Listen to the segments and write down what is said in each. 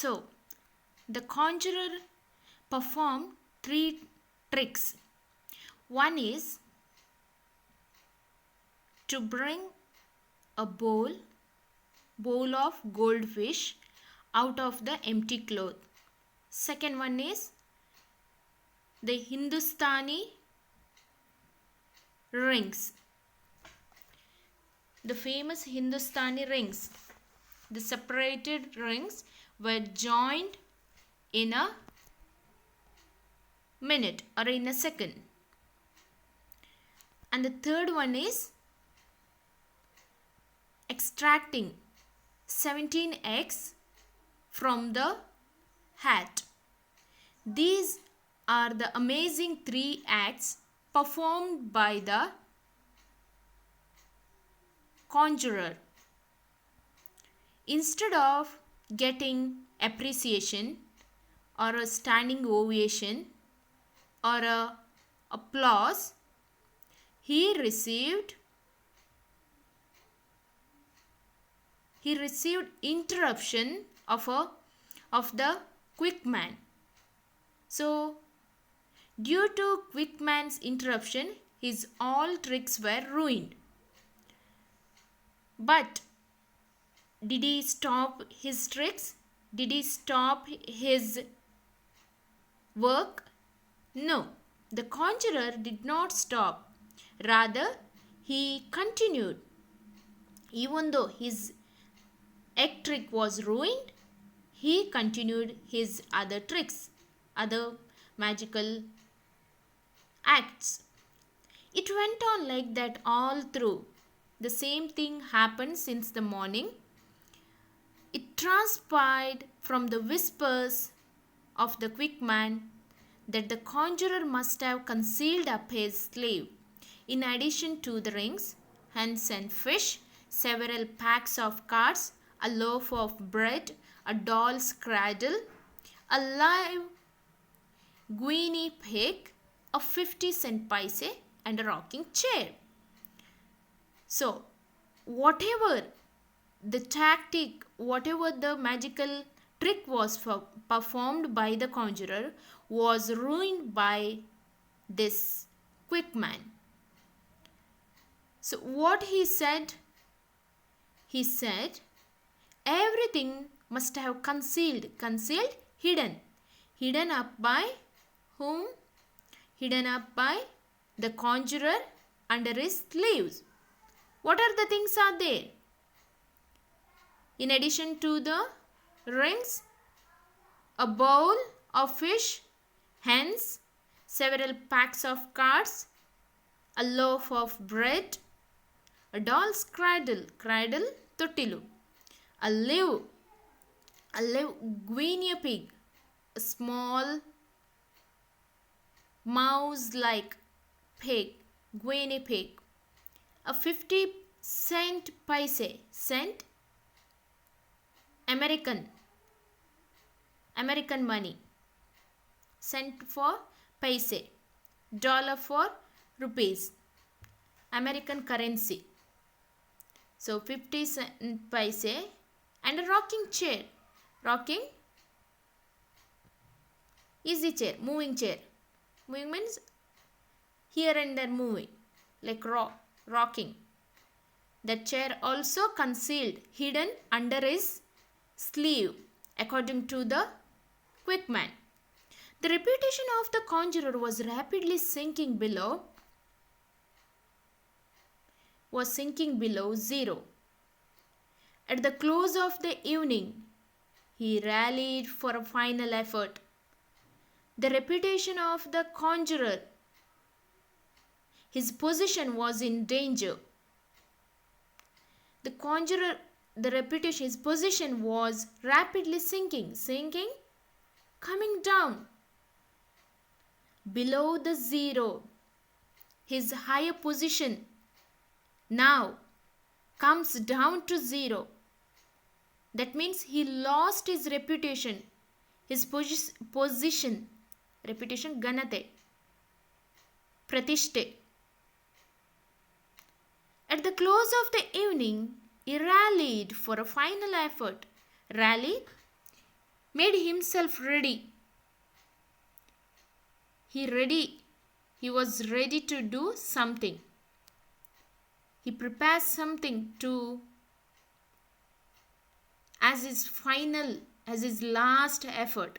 So, the conjurer performed three tricks. One is to bring a bowl of goldfish out of the empty cloth. Second one is the Hindustani rings. The famous Hindustani rings. The separated rings were joined in a minute or in a second. And the third one is extracting 17 eggs from the hat. These are the amazing 3 acts performed by the conjurer. Instead of getting appreciation or a standing ovation or a applause, he received interruption of the quick man. So due to quick man's interruption, his all tricks were ruined. But did he stop his tricks? Did he stop his work? No, the conjurer did not stop. Rather, he continued. Even though his egg trick was ruined, he continued his other tricks, other magical acts. It went on like that all through. The same thing happened since the morning. It transpired from the whispers of the quick man that the conjurer must have concealed up his slave. In addition to the rings, hens and fish, several packs of cards, a loaf of bread, a doll's cradle, a live guinea pig, a 50-cent paise, and a rocking chair. So, whatever the tactic, whatever the magical trick was performed by the conjurer was ruined by this quick man. So, what he said? He said, everything must have concealed, hidden up by whom? Hidden up by the conjurer under his sleeves. What are the things are there? In addition to the rings, a bowl of fish, hens, several packs of cards, a loaf of bread, a doll's cradle, totilu, a live guinea pig, a small mouse-like pig, guinea pig, a 50-cent paise, cent, American money, cent for paise, dollar for rupees, American currency. So 50 cent paise and a rocking chair. Rocking, easy chair, moving chair. Moving means here and there moving, like rocking. That chair also concealed, hidden under his sleeve, according to the quick man. The reputation of the conjurer was rapidly sinking below zero. At the close of the evening, he rallied for a final effort. The reputation of the conjurer, his position was in danger. The conjurer, the reputation, his position was rapidly sinking, coming down below the zero. His higher position now comes down to zero. That means he lost his reputation, his position, reputation, ganate, pratishte. At the close of the evening, he rallied for a final effort. Rallied made himself ready. He was ready to do something. He prepares something to as his last effort.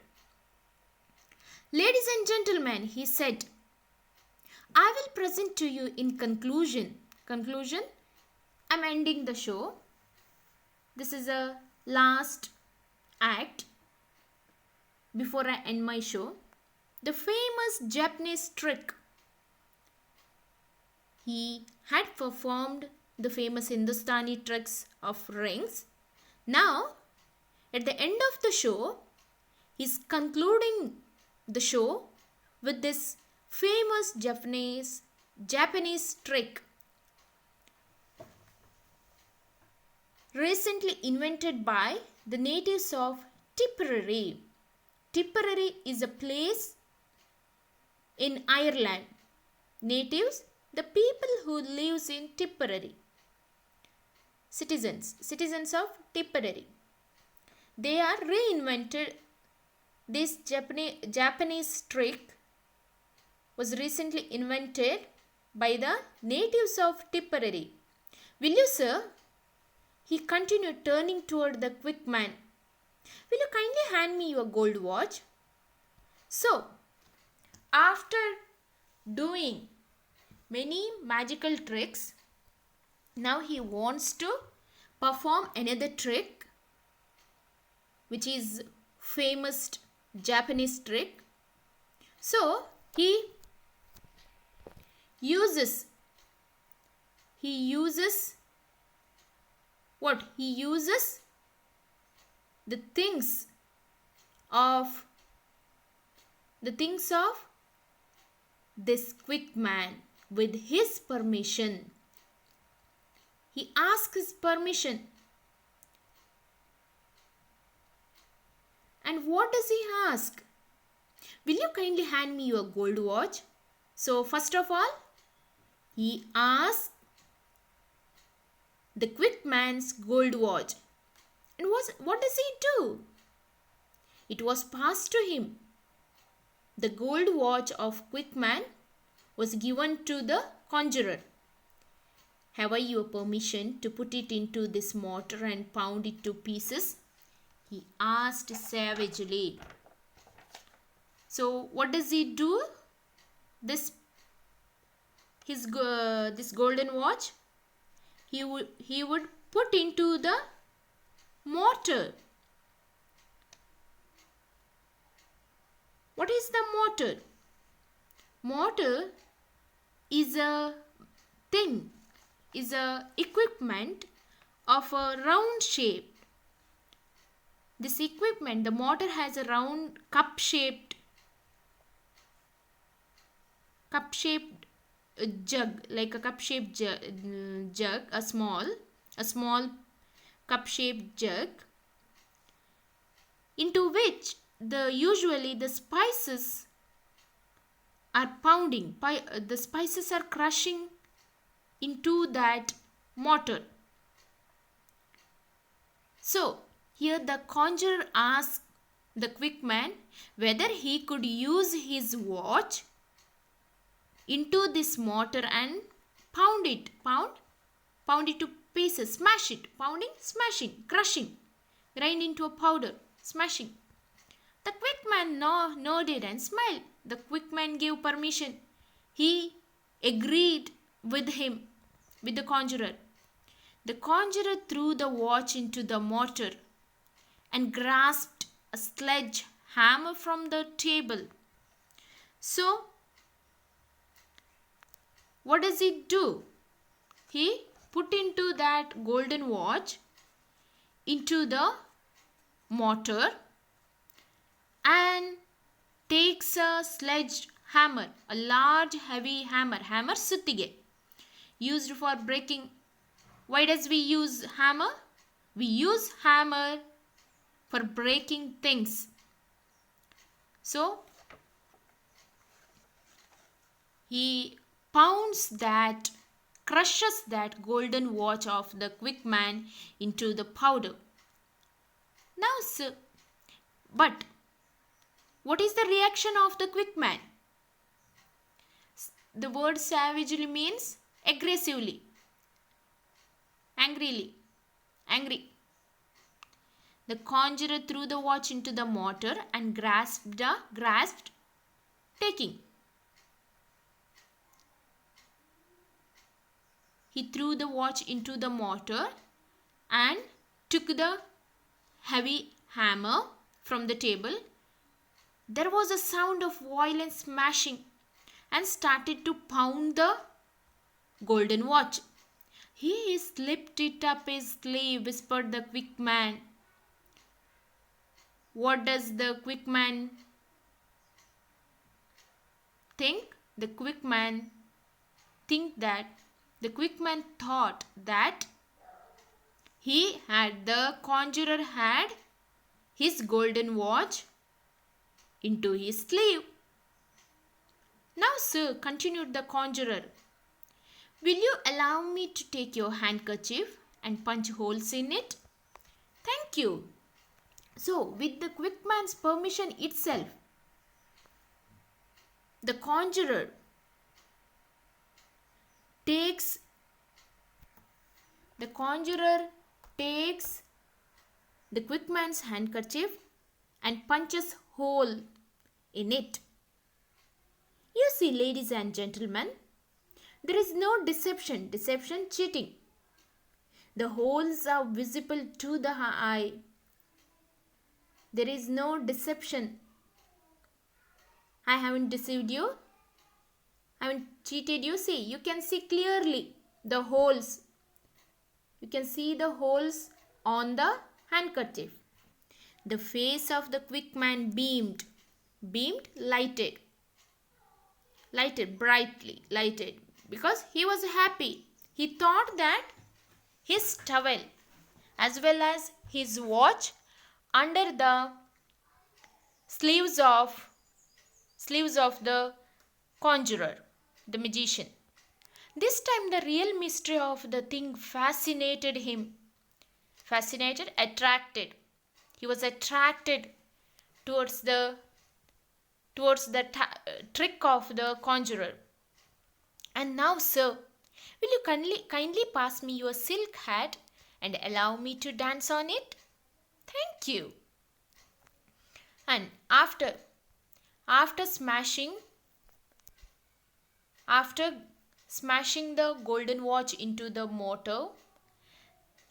Ladies and gentlemen, he said, I will present to you in conclusion. Conclusion, I'm ending the show. This is a last act before I end my show. The famous Japanese trick. He had performed the famous Hindustani tricks of rings. Now, at the end of the show, he's concluding the show with this famous Japanese trick recently invented by the natives of Tipperary. Tipperary is a place in Ireland. Natives, the people who lives in Tipperary. Citizens of Tipperary. They are reinvented. This Japanese trick was recently invented by the natives of Tipperary. Will you, sir? He continued, turning toward the quick man. Will you kindly hand me your gold watch? So, after doing many magical tricks, now he wants to perform another trick, which is famous Japanese trick. So he uses what? He uses the things of this quick man with his permission. He asks his permission. And what does he ask? Will you kindly hand me your gold watch? So first of all, he asked the quick man's gold watch. And what does he do? It was passed to him. The gold watch of quick man was given to the conjurer. Have I your permission to put it into this mortar and pound it to pieces? He asked savagely. So what does he do? This golden watch, he would put into the mortar. What is the mortar? Mortar is a thing, is a equipment of a round shape. This equipment, the mortar has a round cup-shaped jug, like a cup-shaped jug, a small cup-shaped jug, into which usually the spices are pounding. The spices are crushing into that mortar. So here the conjurer asked the quick man whether he could use his watch into this mortar and pound it to pieces, smash it, pounding, smashing, crushing, grind into a powder, smashing. The quick man nodded and smiled. The quick man gave permission. He agreed with the conjurer. The conjurer threw the watch into the mortar and grasped a sledgehammer from the table. So, what does he do? He put into that golden watch into the mortar and takes a sledgehammer, a large heavy hammer suttige, used for breaking. Why does we use hammer? We use hammer for breaking things. So he crushes that golden watch of the quick man into the powder. Now, sir, But what is the reaction of the quick man? The word savagely means aggressively, angrily, angry. The conjurer threw the watch into the mortar and grasped taking. He threw the watch into the mortar and took the heavy hammer from the table. There was a sound of violent smashing and started to pound the golden watch. He slipped it up his sleeve, whispered the quick man. What does the quick man think? The quick man thought that the conjurer had his golden watch into his sleeve. Now, sir, continued the conjurer, will you allow me to take your handkerchief and punch holes in it? Thank you. So, with the quick man's permission itself, the conjurer takes the quick man's handkerchief and punches hole in it. You see, ladies and gentlemen, there is no deception, cheating. The holes are visible to the eye. There is no deception. I haven't deceived you. I haven't cheated you. See, you can see clearly the holes. You can see the holes on the handkerchief. The face of the quick man beamed, lighted, because he was happy. He thought that his towel as well as his watch under the sleeves of the conjurer, the magician. This time the real mystery of the thing fascinated him. Attracted. He was attracted towards the trick of the conjurer. And now, sir, will you kindly pass me your silk hat and allow me to dance on it? Thank you. And after smashing the golden watch into the mortar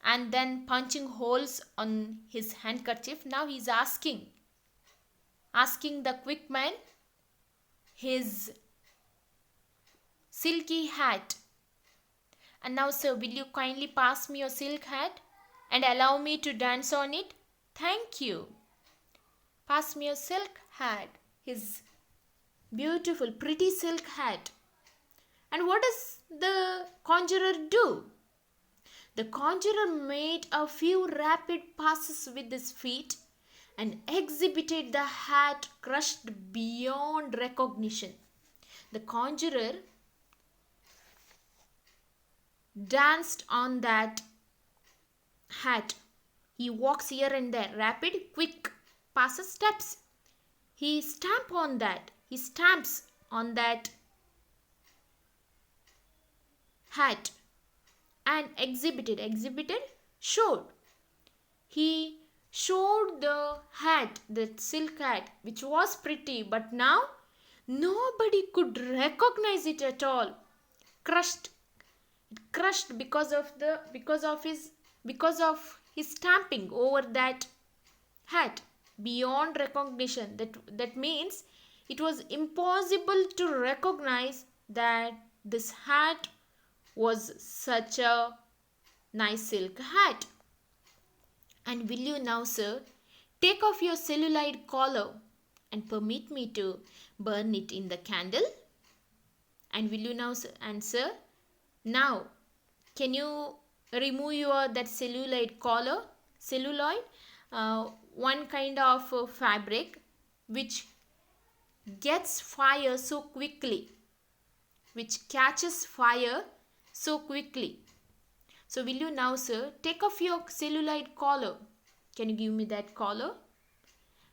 and then punching holes on his handkerchief, now he is asking the quick man his silky hat. And now, sir, will you kindly pass me your silk hat and allow me to dance on it? Thank you. Pass me your silk hat, his beautiful, pretty silk hat. And what does the conjurer do? The conjurer made a few rapid passes with his feet and exhibited the hat crushed beyond recognition. The conjurer danced on that hat. He walks here and there, rapid, quick passes, steps. He stamps on that hat and showed. He showed the hat, the silk hat, which was pretty, but now nobody could recognize it at all. Crushed because of his stamping over that hat beyond recognition. That means it was impossible to recognize that this hat was such a nice silk hat. And will you now, sir, take off your celluloid collar and permit me to burn it in the candle? And will you now, sir, now can you remove that celluloid collar? One kind of fabric which gets fire so quickly, which catches fire so quickly. So will you now, sir, take off your celluloid collar? Can you give me that collar?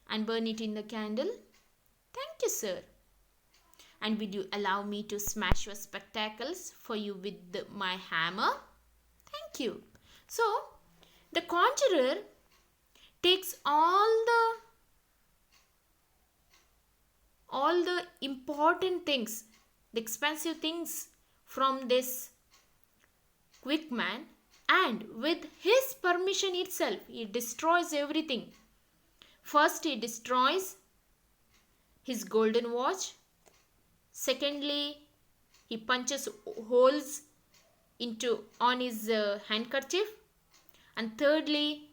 and burn it in the candle? Thank you, sir. And will you allow me to smash your spectacles for you with my hammer? Thank you. So, the conjurer takes all the important things, the expensive things from this quick man, and with his permission itself he destroys everything. First he destroys his golden watch. Secondly, he punches holes into on his handkerchief. And thirdly,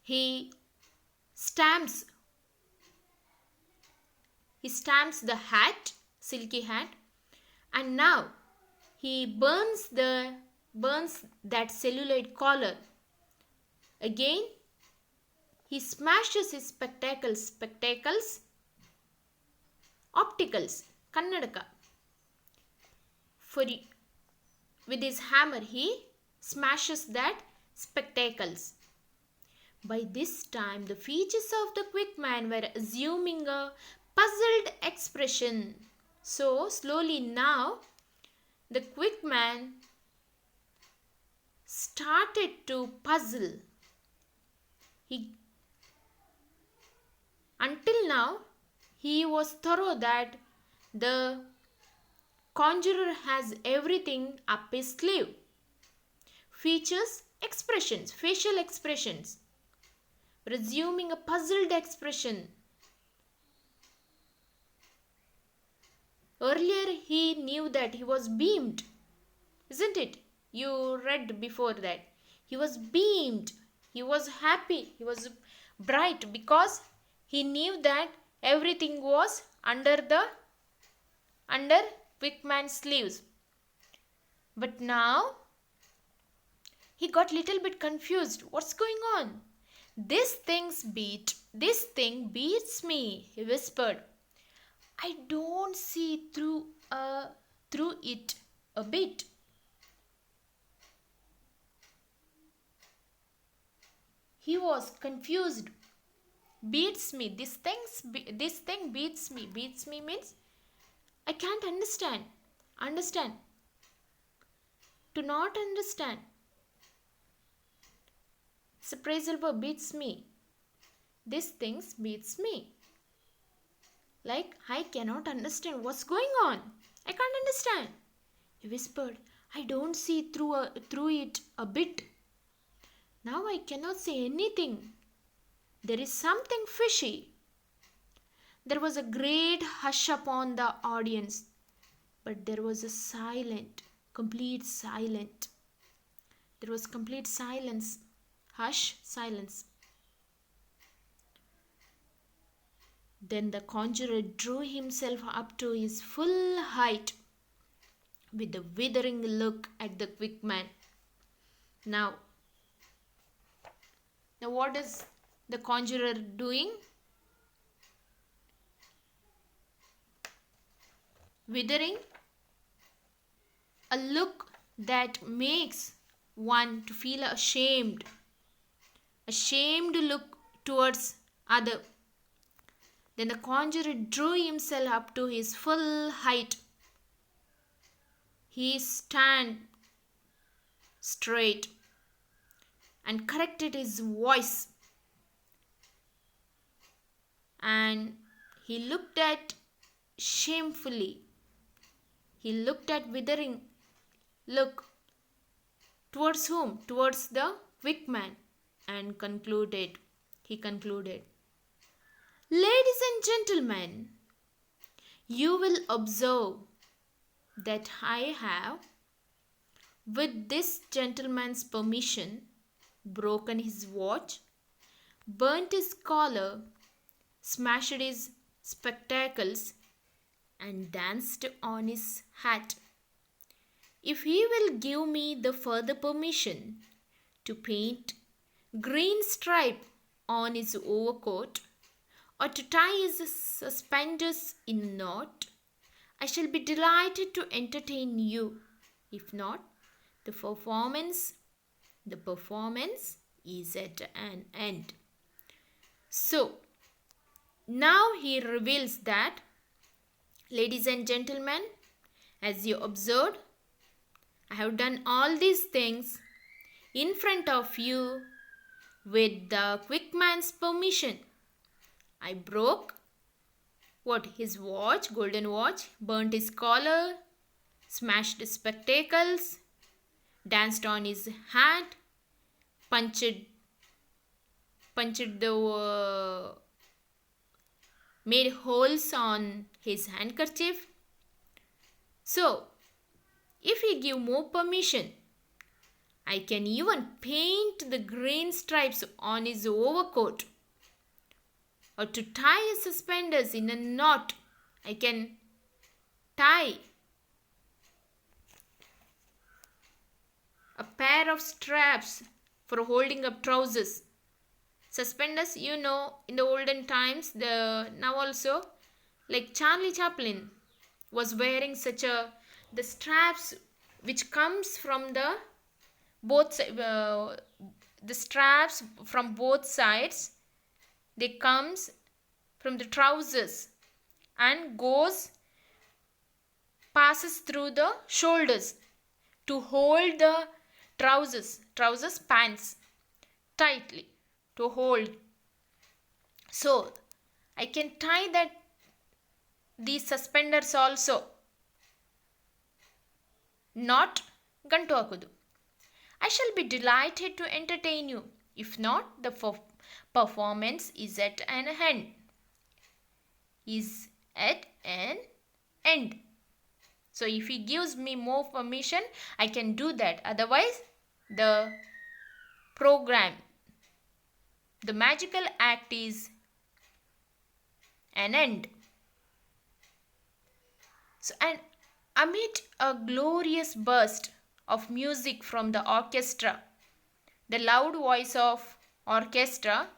he stamps the hat, silky hat. And now he burns that celluloid collar. Again, he smashes his spectacles, opticals, kannadaka. With his hammer, he smashes that spectacles. By this time, the features of the quick man were assuming a puzzled expression. So, slowly now, the quick man started to puzzle. Until now, he was thorough that the conjurer has everything up his sleeve. Features, expressions, facial expressions, resuming a puzzled expression. Earlier he knew that he was beamed, isn't it? You read before that. He was beamed, he was happy, he was bright because he knew that everything was under Quickman's sleeves. But now he got little bit confused. What's going on? This thing beats me, he whispered. I don't see through it a bit. He was confused. Beats me. This thing beats me. Beats me means I can't understand. Understand. To not understand. It's a phrasal verb, beats me. This thing beats me. Like, I cannot understand what's going on. I can't understand. He whispered, I don't see through it a bit. Now I cannot say anything. There is something fishy. There was a great hush upon the audience, but there was a complete silence. There was complete silence. Hush, silence. Then the conjurer drew himself up to his full height with a withering look at the quick man. Now what is the conjurer doing? Withering, a look that makes one to feel ashamed look towards other. Then the conjurer drew himself up to his full height. He stand straight and corrected his voice. And he looked at shamefully. He looked at withering look. Towards whom? Towards the quick man. And he concluded, Ladies and gentlemen, you will observe that I have, with this gentleman's permission, broken his watch, burnt his collar, smashed his spectacles, and danced on his hat. If he will give me the further permission to paint green stripe on his overcoat or to tie his suspenders in a knot, I shall be delighted to entertain you. If not, the performance is at an end. So now he reveals that, ladies and gentlemen, as you observed, I have done all these things in front of you with the quick man's permission. I broke his watch, golden watch, burnt his collar, smashed his spectacles, danced on his hat, punched the made holes on his handkerchief. So, if we give more permission, I can even paint the green stripes on his overcoat, or to tie his suspenders in a knot, I can tie a pair of straps for holding up trousers. Suspenders, in the olden times, now also, like Charlie Chaplin was wearing the straps which comes from the straps from both sides. They comes from the trousers and passes through the shoulders to hold the trousers pants tightly to hold. So I can tie these suspenders also. Not gantu hakudu. I shall be delighted to entertain you. If not, the performance is at an end. So if he gives me more permission, I can do that. Otherwise, the program, the magical act is an end. So, and amid a glorious burst of music from the orchestra, the loud voice of orchestra,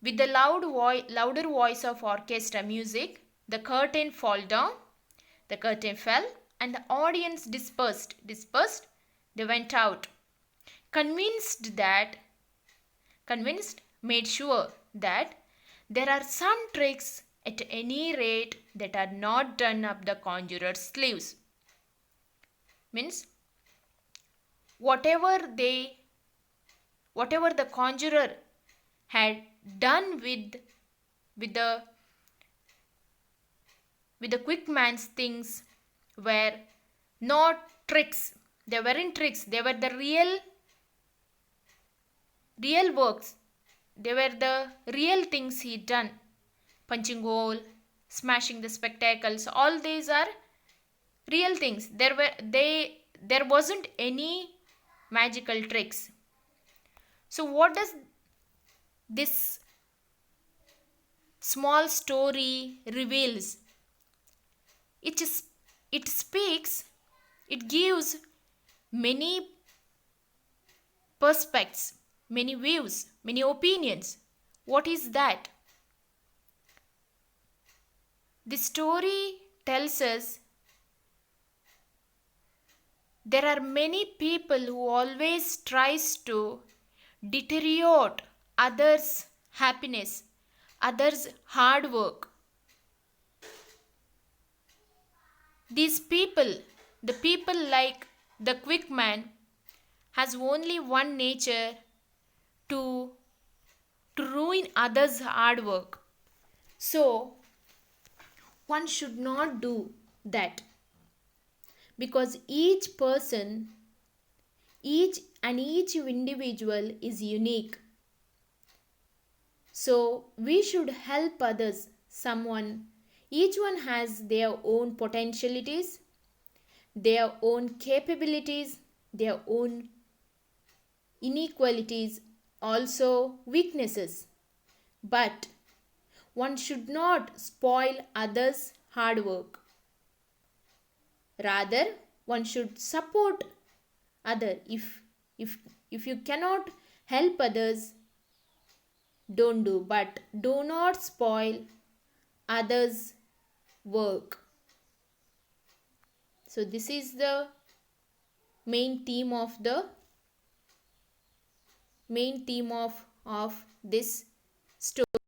with the louder voice of orchestra music, the curtain fell, and the audience dispersed. They went out, made sure that there are some tricks at any rate that are not done up the conjurer's sleeves. Means whatever the conjurer had done with the quick man's things were not tricks. They weren't tricks. They were the real works. They were the real things he done. Punching hole, smashing the spectacles, all these are real things. There wasn't any magical tricks. So what does this small story reveals? It speaks, it gives many perspectives, many views, many opinions. What is that? The story tells us there are many people who always tries to deteriorate others' happiness, others' hard work. These people, the people like the quick man, has only one nature, to ruin others' hard work. So one should not do that, because each person, each individual is unique. So we should help others. Each one has their own potentialities, their own capabilities, their own inequalities, also weaknesses. But one should not spoil others' hard work. Rather, one should support others. If you cannot help others, don't do. But do not spoil others' work. So this is the main theme of this story.